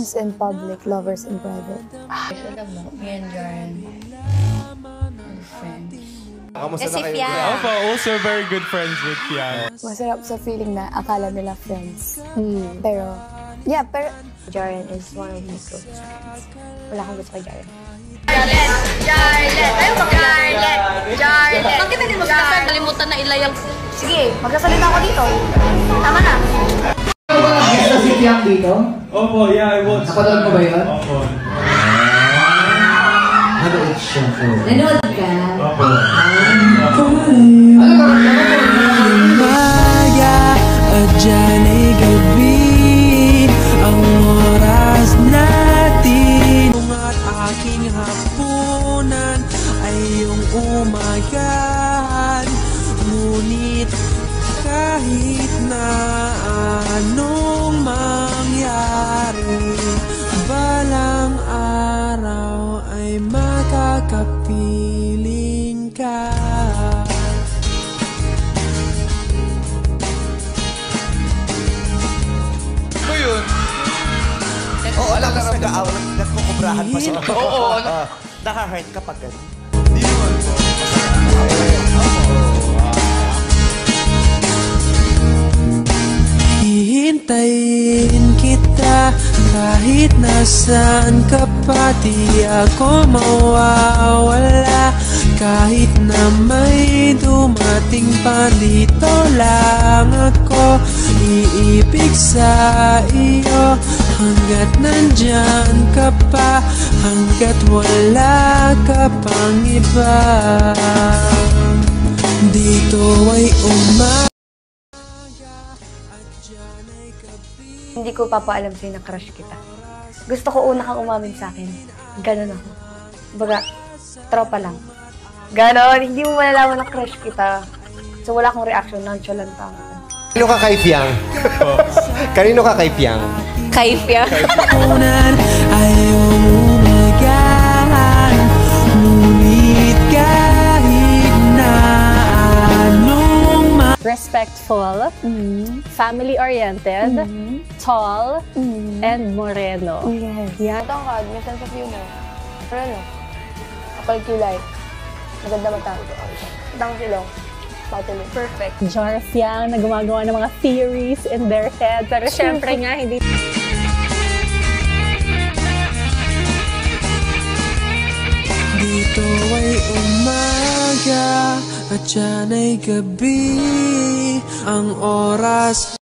Friends in public, lovers in private. Alam mo, me and Jaren are friends. Kamusta na kayo? Opo, also very good friends with Fiang. Masarap sa feeling na akala nila friends. Pero, Jaren is one of my close friends. Wala akong gusto kay Jaren. Jarlet! Bakit hindi mo sinasabi? Kalimutan na ilayang... sige, magkasalita ako dito. Tama na. Gusto si Fiang dito? Opo, yeah, I was. Napanood mo ba yun? Opo. Nanood siya. Nanood ka? Opo. Ano ba? Maya at dyan ay gabi, ang oras natin at aking hapunan ay iyong umagahan. Ngunit kahit na anong mangyari, balang araw ay makakapiling ka. Ano yun? Oo, alam na nag-aaw, nagkukubrahan pa sila. Oo, nakahurt kapag gano'n. Hindi naman po. Hihintayin kita kahit nasaan ka pa, di ako mawawala. Kahit na may dumating pa, dito lang ako iibig sa iyo. Hanggat nandyan ka pa, hanggat wala ka pang iba, dito ay Hindi ko papaalam sa'yo na crush kita. Gusto ko una kang umamin sa akin. Ganon ako. Baga, tropa lang. Ganon, hindi mo malalaman na crush kita. So wala akong reaction, nonchalant ako. Kanino ka kay Fiang? Kanino ka kay Fiang? Kay Fiang. Ayaw umagahan, ngunit kahit na anong respectful, family-oriented, tall, and moreno. Yes. Yeah. Matangkad, may sense of humor. Pero ano? Kapal kilay. Maganda mata. Matang silong. Patuloy. Perfect. Jar Fiang na gumagawa ng mga theories in their head. Pero syempre nga, hindi... Dito ay umaga at dyan ay gabi, ang oras